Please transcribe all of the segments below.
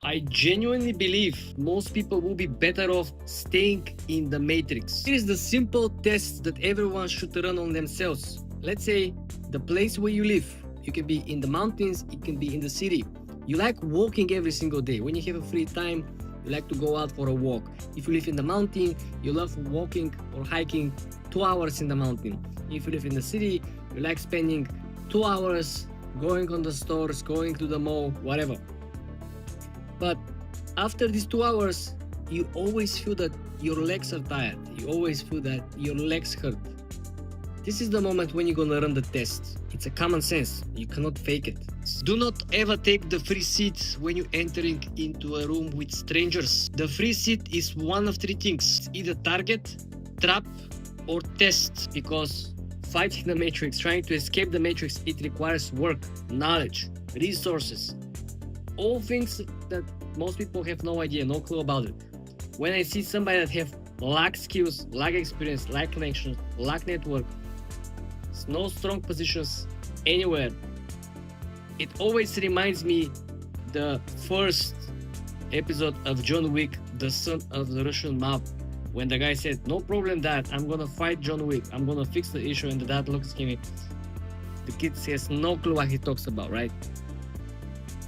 I genuinely believe most people will be better off staying in the matrix. Here is the simple test that everyone should run on themselves. Let's say the place where you live. You can be in the mountains, it can be in the city. You like walking every single day. When you have a free time, you like to go out for a walk. If you live in the mountain, you love walking or hiking 2 hours in the mountain. If you live in the city, you like spending 2 hours going on the stores, going to the mall, whatever. But after these 2 hours, you always feel that your legs are tired. You always feel that your legs hurt. This is the moment when you're gonna run the test. It's a common sense. You cannot fake it. Do not ever take the free seat when you're entering into a room with strangers. The free seat is one of three things. It's either target, trap, or test. Because fighting the matrix, trying to escape the matrix, it requires work, knowledge, resources. All things that most people have no idea, no clue about it. When I see somebody that have lack skills, lack experience, lack connections, lack network, no strong positions anywhere, it always reminds me the first episode of John Wick, the son of the Russian mob, when the guy said, "No problem, dad, I'm gonna fight John Wick, I'm gonna fix the issue," and the dad looks at me. The kid has no clue what he talks about, right?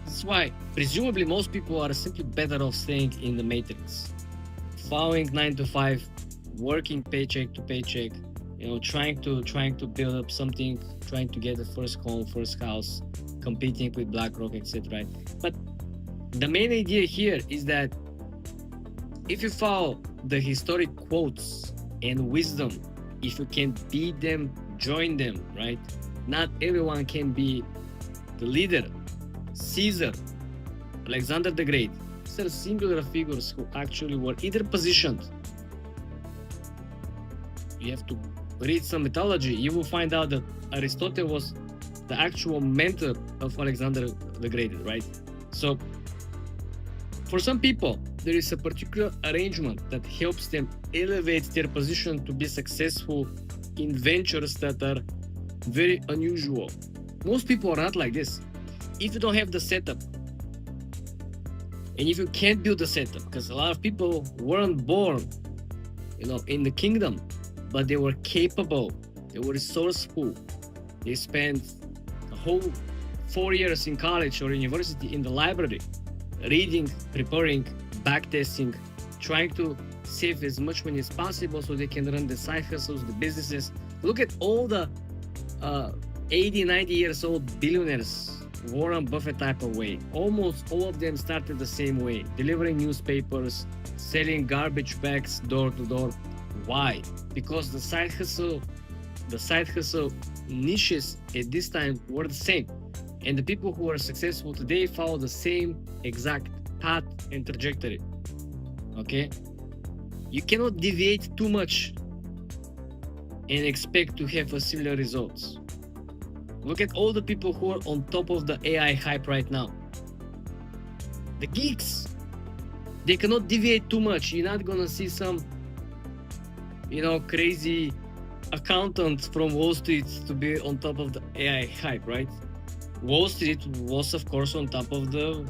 That's why, presumably, most people are simply better off staying in the matrix, following 9 to 5, working paycheck to paycheck, trying to build up something, trying to get the first home, first house, competing with BlackRock, etc. But the main idea here is that if you follow the historic quotes and wisdom, if you can beat them, join them, right? Not everyone can be the leader. Caesar, Alexander the Great, these are singular figures who actually were either positioned. You have to read some mythology, you will find out that Aristotle was the actual mentor of Alexander the Great, right? So for some people, there is a particular arrangement that helps them elevate their position to be successful in ventures that are very unusual. Most people are not like this. If you don't have the setup, and if you can't build the setup, because a lot of people weren't born, in the kingdom, but they were capable, they were resourceful, they spent the whole 4 years in college or university in the library, reading, preparing, backtesting, trying to save as much money as possible so they can run the side hustles, the businesses. Look at all the 80, 90 years old billionaires, Warren Buffett type of way. Almost all of them started the same way, delivering newspapers, selling garbage bags door to door. Why? Because the side hustle niches at this time were the same. And the people who are successful today follow the same exact path and trajectory. Okay? You cannot deviate too much and expect to have a similar results. Look at all the people who are on top of the AI hype right now. The geeks. They cannot deviate too much. You're not gonna see some, crazy accountant from Wall Street to be on top of the AI hype, right? Wall Street was, of course, on top of the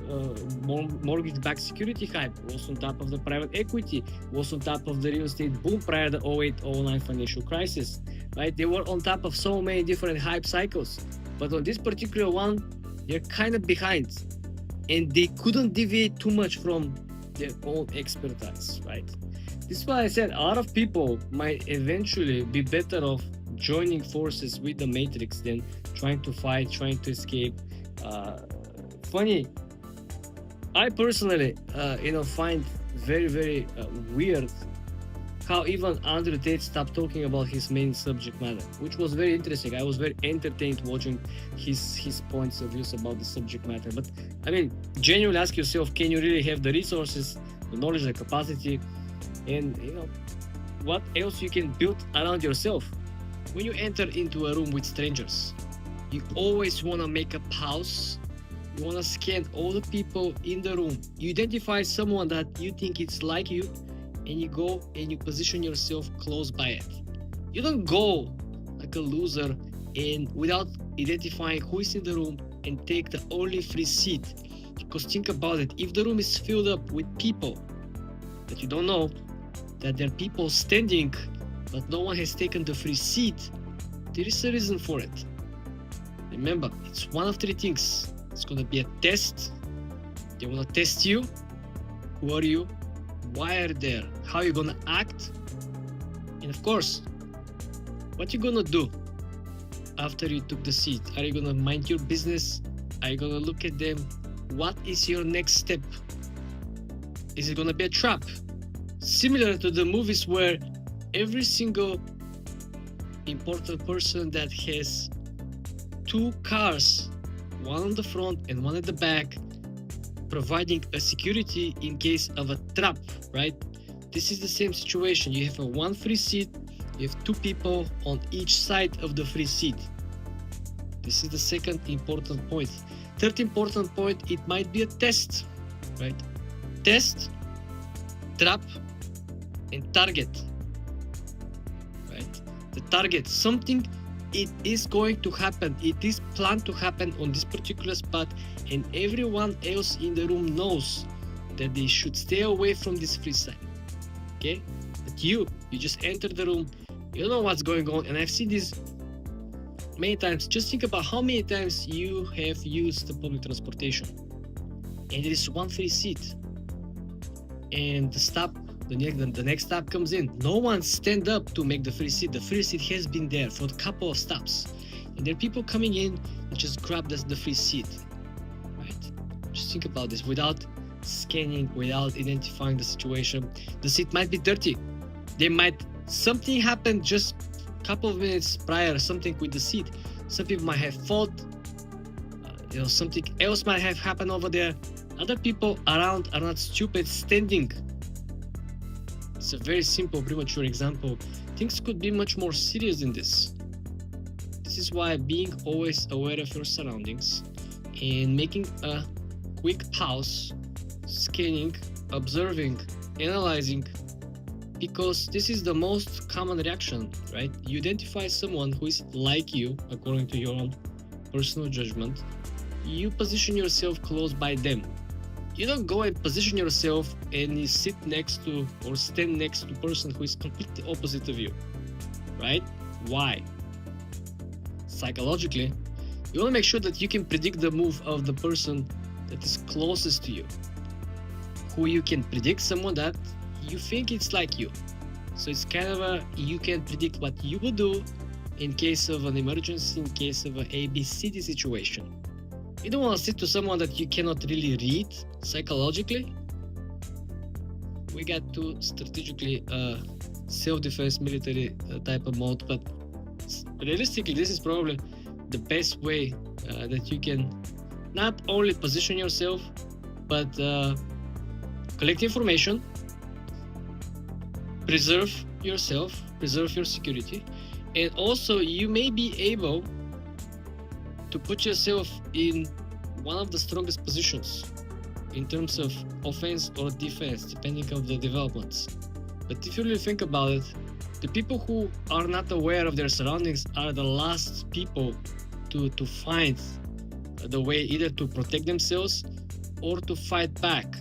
mortgage-backed security hype, was on top of the private equity, was on top of the real estate boom prior to the 08-09 financial crisis, right? They were on top of so many different hype cycles. But on this particular one, they're kind of behind. And they couldn't deviate too much from their own expertise, right? This is why I said a lot of people might eventually be better off joining forces with the matrix than trying to fight, trying to escape. Funny, I personally, find very, very weird how even Andrew Tate stopped talking about his main subject matter, which was very interesting. I was very entertained watching his points of views about the subject matter. But I mean, genuinely ask yourself, can you really have the resources, the knowledge, the capacity, and what else you can build around yourself? When you enter into a room with strangers, you always want to make a pause. You want to scan all the people in the room. You identify someone that you think it's like you, and you go and you position yourself close by it. You don't go like a loser and without identifying who is in the room and take the only free seat Because think about it, if the room is filled up with people that you don't know, that there are people standing but no one has taken the free seat, there is a reason for it. Remember, it's one of three things. It's gonna be a test. They wanna test you. Who are you? Why are you there? How are you gonna act? And of course, what you gonna do after you took the seat? Are you gonna mind your business? Are you gonna look at them? What is your next step? Is it gonna be a trap? Similar to the movies where every single important person that has two cars, one on the front and one at the back, providing a security in case of a trap, right? This is the same situation. You have a one free seat, you have two people on each side of the free seat. This is the second important point. Third important point, it might be a test, right? Test, trap, and target, right? The target, something, it is going to happen. It is planned to happen on this particular spot, and everyone else in the room knows that they should stay away from this free side. Okay? But you just enter the room, you don't know what's going on, and I've seen this many times. Just think about how many times you have used the public transportation, and there is one free seat, and the next stop comes in. No one stand up to make the free seat. The free seat has been there for a couple of stops, and there are people coming in and just grab the free seat, right? Just think about this. Without scanning, without identifying the situation, the seat might be dirty. Something happened just a couple of minutes prior, something with the seat. Some people might have fought, something else might have happened over there. Other people around are not stupid standing. It's a very simple, premature example. Things could be much more serious than this. This is why being always aware of your surroundings and making a quick pause, scanning, observing, analyzing, because this is the most common reaction, right? You identify someone who is like you, according to your own personal judgment. You position yourself close by them. You don't go and position yourself and you sit next to or stand next to a person who is completely opposite of you, right? Why? Psychologically, you want to make sure that you can predict the move of the person that is closest to you. Who you can predict, someone that you think it's like you. So it's kind of you can predict what you would do in case of an emergency, in case of an ABCD situation. You don't want to sit to someone that you cannot really read psychologically. We got to strategically self-defense military type of mode, but realistically this is probably the best way that you can not only position yourself but collect information, preserve yourself, preserve your security, and also you may be able to put yourself in one of the strongest positions in terms of offense or defense, depending on the developments. But if you really think about it, the people who are not aware of their surroundings are the last people to find the way either to protect themselves or to fight back.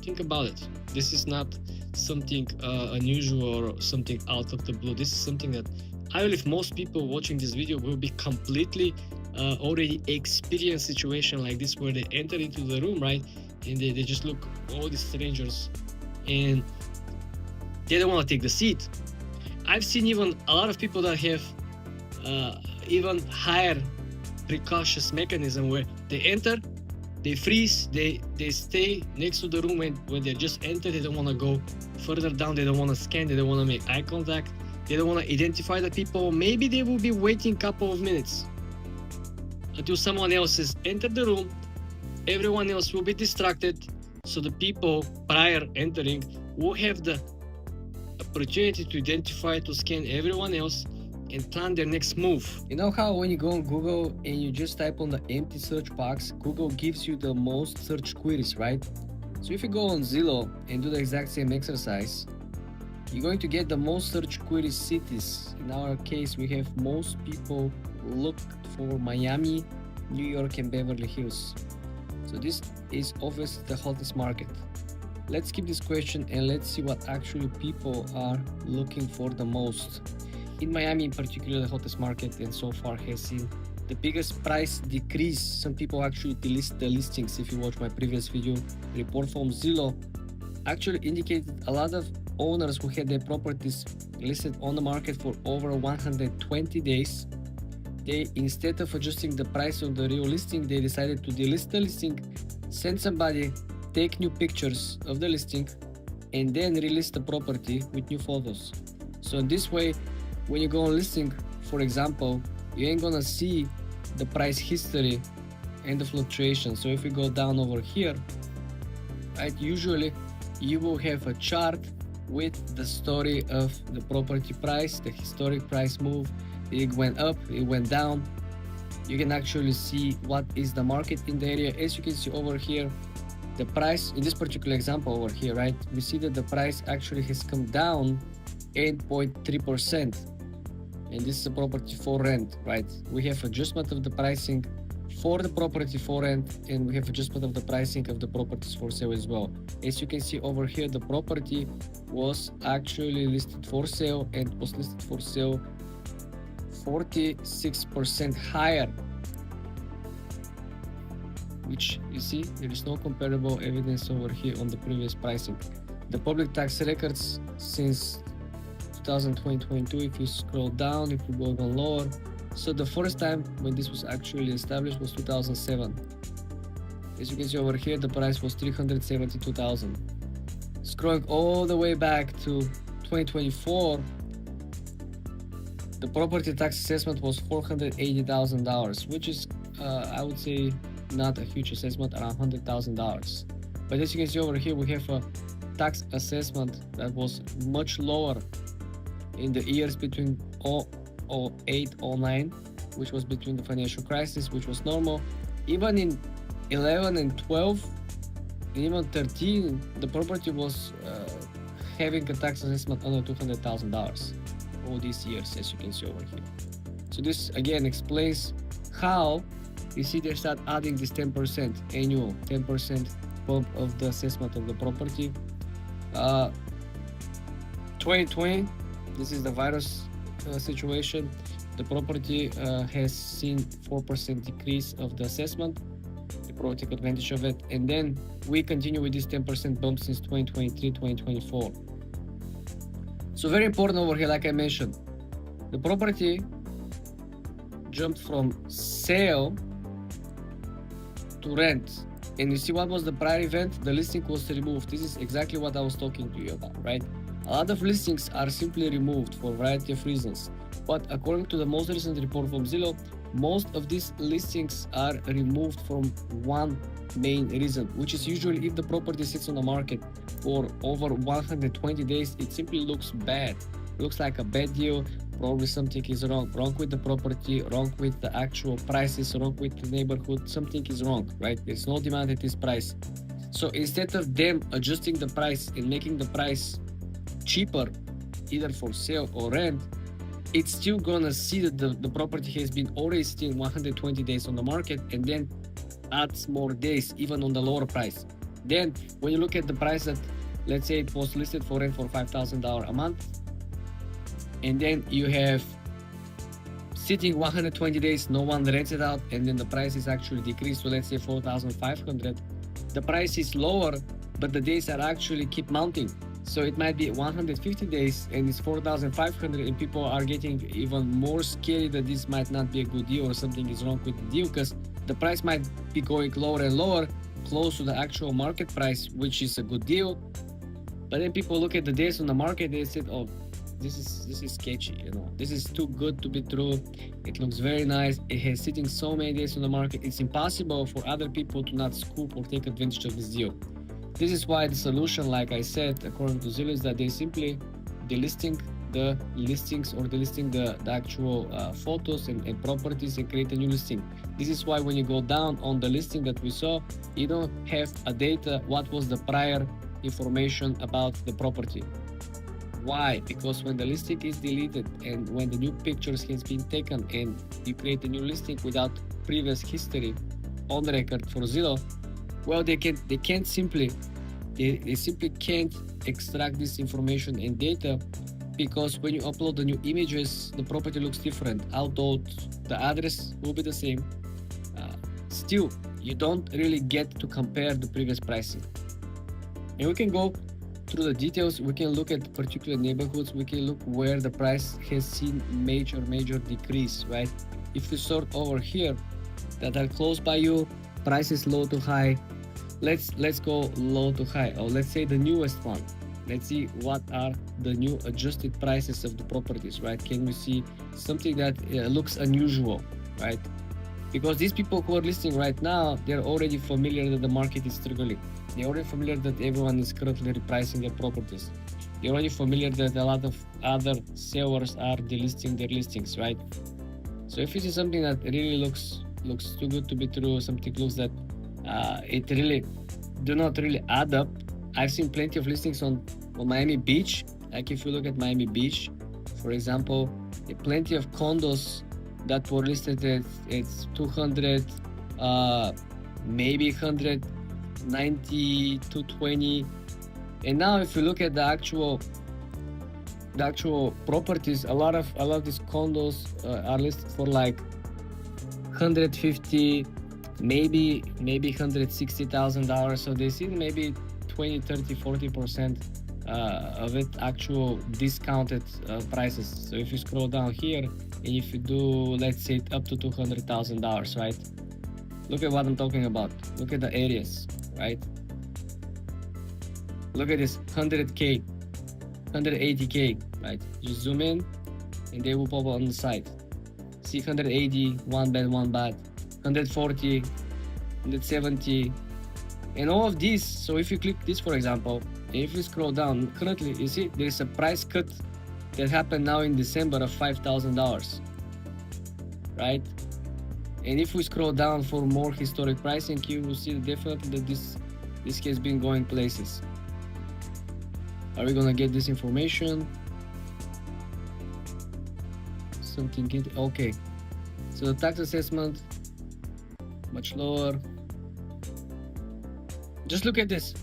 Think about it. This is not something unusual or something out of the blue. This is something that I believe most people watching this video will be completely already experienced situation like this, where they enter into the room, right, and they just look all these strangers and they don't want to take the seat. I've seen even a lot of people that have even higher precautious mechanism where they enter, they freeze, they stay next to the room, and when they just enter, they don't want to go further down, they don't want to scan, they don't want to make eye contact, they don't want to identify the people. Maybe they will be waiting a couple of minutes until someone else has entered the room. Everyone else will be distracted, so the people prior entering will have the opportunity to identify, to scan everyone else and plan their next move. You know how when you go on Google and you just type on the empty search box, Google gives you the most search queries, right? So if you go on Zillow and do the exact same exercise, you're going to get the most search query cities. In our case, we have most people looked for Miami, New York, and Beverly Hills. So this is obviously the hottest market. Let's skip this question and let's see what actually people are looking for the most. In Miami in particular, the hottest market and so far has seen the biggest price decrease. Some people actually delist the listings. If you watch my previous video, report from Zillow actually indicated a lot of owners who had their properties listed on the market for over 120 days. They, instead of adjusting the price of the real listing, they decided to delist the listing, send somebody, take new pictures of the listing, and then relist the property with new photos. So in this way, when you go on listing, for example, you ain't gonna see the price history and the fluctuation. So if we go down over here, right, usually you will have a chart with the story of the property price, the historic price move. It went up, it went down. You can actually see what is the market in the area. As you can see over here, the price in this particular example over here, right, we see that the price actually has come down 8.3%. And this is a property for rent, right? We have adjustment of the pricing for the property for rent, and we have adjustment of the pricing of the properties for sale as well. As you can see over here, the property was actually listed for sale and was listed for sale 46% higher, which you see there is no comparable evidence over here on the previous pricing. The public tax records since 2022, if you scroll down, if you go even lower, so the first time when this was actually established was 2007. As you can see over here, the price was 372,000. Scrolling all the way back to 2024, the property tax assessment was $480,000, which is, I would say, not a huge assessment, around $100,000. But as you can see over here, we have a tax assessment that was much lower in the years between 2008, 2009, which was between the financial crisis, which was normal. Even in 11 and 12, and even 13, the property was having a tax assessment under $200,000 all these years, as you can see over here. So this again explains how you see they start adding this 10% annual 10% bump of the assessment of the property. 2020, this is the virus situation. The property has seen 4% decrease of the assessment. The property took advantage of it, and then we continue with this 10% bump since 2023, 2024. So very important over here, like I mentioned, the property jumped from sale to rent. And you see what was the prior event? The listing was removed. This is exactly what I was talking to you about, right? A lot of listings are simply removed for a variety of reasons. But according to the most recent report from Zillow, most of these listings are removed from one main reason, which is usually if the property sits on the market for over 120 days, it simply looks bad. It looks like a bad deal. Probably something is wrong with the property, wrong with the actual prices, wrong with the neighborhood. Something is wrong, right? There's no demand at this price. So instead of them adjusting the price and making the price cheaper, either for sale or rent, it's still gonna see that the property has been already sitting 120 days on the market, and then adds more days even on the lower price. Then when you look at the price that, let's say it was listed for rent for $5,000 a month, and then you have sitting 120 days, no one rents it out, and then the price is actually decreased to, let's say, 4,500. The price is lower, but the days are actually keep mounting. So it might be 150 days and it's 4,500, and people are getting even more scary that this might not be a good deal or something is wrong with the deal, because the price might be going lower and lower, close to the actual market price, which is a good deal. But then people look at the days on the market, they said, oh, this is sketchy, you know, this is too good to be true. It looks very nice. It has sitting so many days on the market. It's impossible for other people to not scoop or take advantage of this deal. This is why the solution, like I said, according to Zillow, is that they simply delisting the listings or delisting the actual photos and properties and create a new listing. This is why when you go down on the listing that we saw, you don't have a data what was the prior information about the property. Why? Because when the listing is deleted and when the new pictures has been taken and you create a new listing without previous history on the record for Zillow, Well, they simply can't extract this information and data, because when you upload the new images, the property looks different, although the address will be the same. Still, you don't really get to compare the previous pricing. And we can go through the details. We can look at particular neighborhoods. We can look where the price has seen major decrease, right? If you sort over here that are close by you, price is low to high. Let's go low to high, or let's say the newest one. Let's see what are the new adjusted prices of the properties, right? Can we see something that looks unusual, right? Because these people who are listing right now, they're already familiar that the market is struggling. They're already familiar that everyone is currently repricing their properties. They're already familiar that a lot of other sellers are delisting their listings, right? So if you see something that really looks too good to be true, something looks that it really do not really add up. I've seen plenty of listings on Miami Beach. Like if you look at Miami Beach, for example, plenty of condos that were listed at 200, maybe 190, 220. And now if you look at the actual properties, a lot of these condos are listed for like 150, maybe $160,000. So they see maybe 20, 30, 40% of it actual discounted prices. So if you scroll down here, and if you do, let's say up to $200,000, right? Look at what I'm talking about. Look at the areas, right? Look at this 100K, 180K, right? Just zoom in and they will pop up on the side. See 180, one bed, one bath, 140, 170, and all of these. So if you click this, for example, and if you scroll down, currently you see there is a price cut that happened now in December of $5,000, right? And if we scroll down for more historic pricing, you will see definitely that this has been going places. Are we gonna get this information? Something good. Okay, so the tax assessment much lower. Just look at this.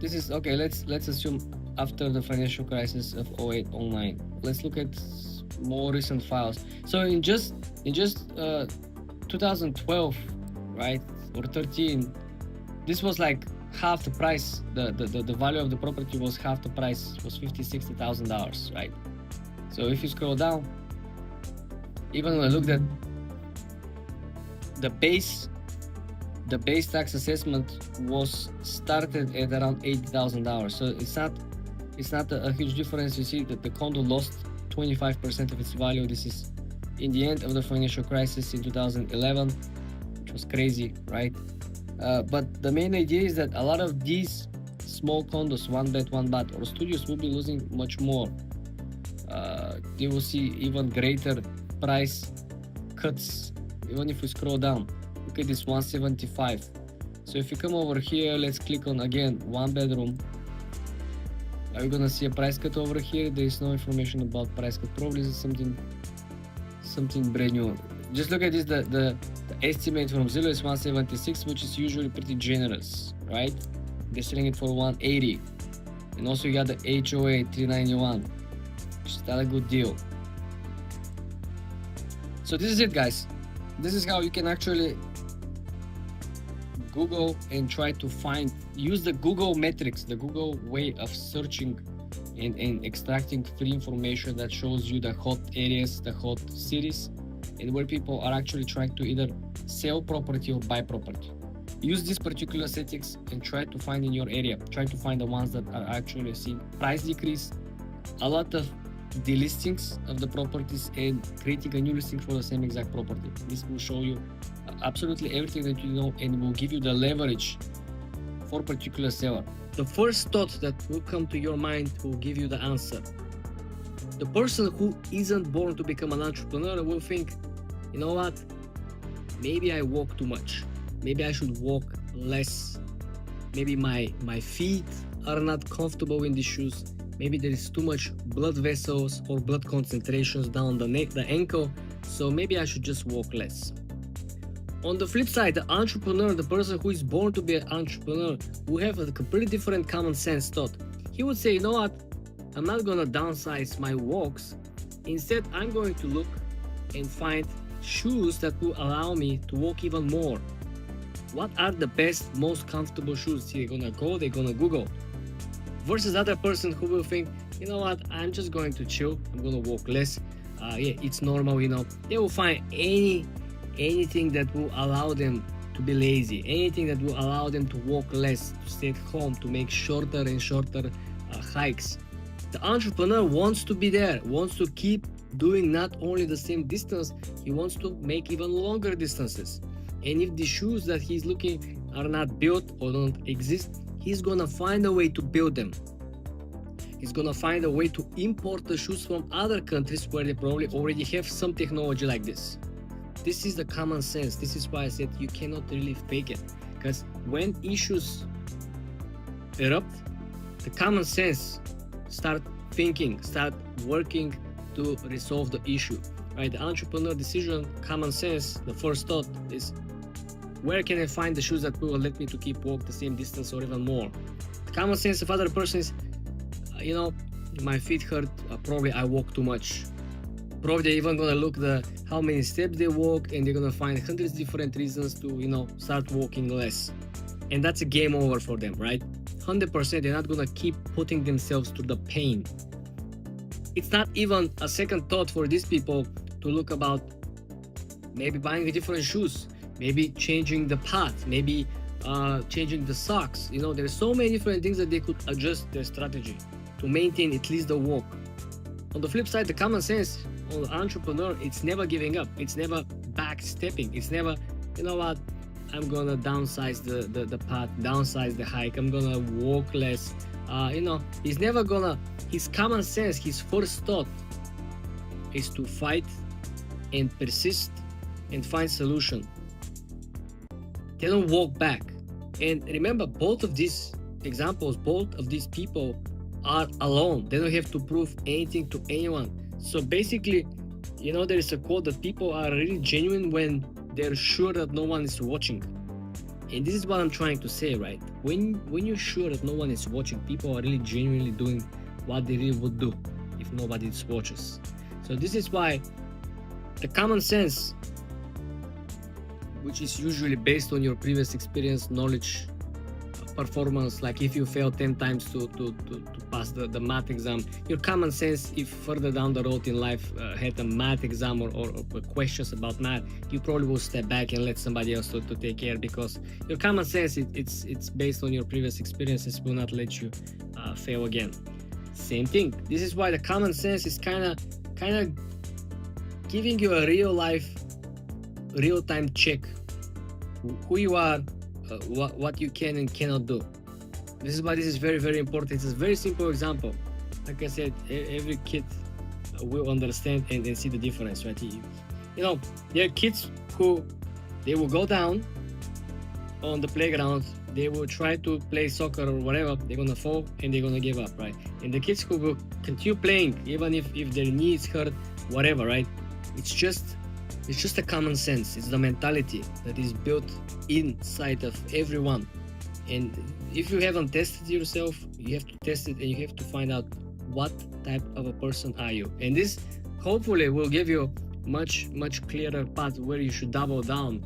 This is okay. Let's assume after the financial crisis of 08-09. Let's look at more recent files. So in just 2012, right, or 13, this was like half the price. The value of the property was half the price. It was $50,000-$60,000, right? So if you scroll down, even when I looked at the base tax assessment was started at around $80,000. So it's not a huge difference. You see that the condo lost 25% of its value. This is in the end of the financial crisis in 2011, which was crazy, right? But the main idea is that a lot of these small condos, one bed, one bath, or studios will be losing much more. They will see even greater price cuts. Even if we scroll down, look at this 175. So if you come over here, let's click on again one bedroom. Are we gonna see a price cut over here? There is no information about price cut. Probably this is something brand new. Just look at this. The estimate from Zillow is 176, which is usually pretty generous, right? They're selling it for 180, and also you got the HOA 391, which is not a good deal. So this is it, guys. This is how you can actually Google and try to use the Google metrics, the Google way of searching and extracting free information that shows you the hot areas, the hot cities, and where people are actually trying to either sell property or buy property. Use these particular settings and try to find in your area. Try to find the ones that are actually seeing price decrease, a lot of delistings of the properties, and creating a new listing for the same exact property. This will show you absolutely everything that you know and will give you the leverage for a particular seller. The first thought that will come to your mind will give you the answer. The person who isn't born to become an entrepreneur will think, you know what, maybe I walk too much, maybe I should walk less, maybe my feet are not comfortable in these shoes, maybe there is too much blood vessels or blood concentrations down the neck, the ankle, so maybe I should just walk less. On the flip side, the entrepreneur, the person who is born to be an entrepreneur, who have a completely different common sense thought, he would say, you know what, I'm not gonna downsize my walks. Instead, I'm going to look and find shoes that will allow me to walk even more. What are the best, most comfortable shoes? They're gonna Google. Versus other person who will think, you know what, I'm just going to chill, I'm gonna walk less. Yeah, it's normal, you know. They will find anything that will allow them to be lazy, anything that will allow them to walk less, to stay at home, to make shorter and shorter hikes. The entrepreneur wants to be there, wants to keep doing not only the same distance, he wants to make even longer distances. And if the shoes that he's looking are not built or don't exist, he's gonna find a way to build them. He's gonna find a way to import the shoes from other countries where they probably already have some technology like this. This is the common sense. This is why I said you cannot really fake it. Because when issues erupt, the common sense start thinking, start working to resolve the issue. Right? The entrepreneur decision, common sense, the first thought is, where can I find the shoes that will let me to keep walk the same distance or even more? The common sense of other person is, you know, my feet hurt, probably I walk too much. Probably they're even gonna look how many steps they walk, and they're gonna find hundreds of different reasons to, you know, start walking less. And that's a game over for them, right? 100%, they're not gonna keep putting themselves through the pain. It's not even a second thought for these people to look about maybe buying different shoes, maybe changing the path, maybe changing the socks. You know, there's so many different things that they could adjust their strategy to maintain at least the walk. On the flip side, the common sense on the entrepreneur, it's never giving up, it's never backstepping, it's never, you know what, I'm gonna downsize the path, downsize the hike, I'm gonna walk less. You know, he's never gonna, his common sense, his first thought is to fight and persist and find solution. They don't walk back. And remember, both of these examples, both of these people are alone. They don't have to prove anything to anyone. So basically, you know, there is a quote that people are really genuine when they're sure that no one is watching. And this is what I'm trying to say, right? When you're sure that no one is watching, people are really genuinely doing what they really would do if nobody watches. So this is why the common sense, which is usually based on your previous experience, knowledge, performance, like if you fail 10 times to pass the math exam, your common sense, if further down the road in life had a math exam or questions about math, you probably will step back and let somebody else to take care, because your common sense, it's based on your previous experiences, will not let you fail again. Same thing. This is why the common sense is kind of giving you a real-time check who you are, what you can and cannot do. This is why this is very, very important. It's a very simple example. Like I said, every kid will understand and see the difference, right? You know, there are kids who, they will go down on the playground, they will try to play soccer or whatever, they're gonna fall and they're gonna give up, right? And the kids who will continue playing, even if their knees hurt, whatever, right? It's just a common sense. It's the mentality that is built inside of everyone. And if you haven't tested yourself, you have to test it, and you have to find out what type of a person are you. And this hopefully will give you much clearer path where you should double down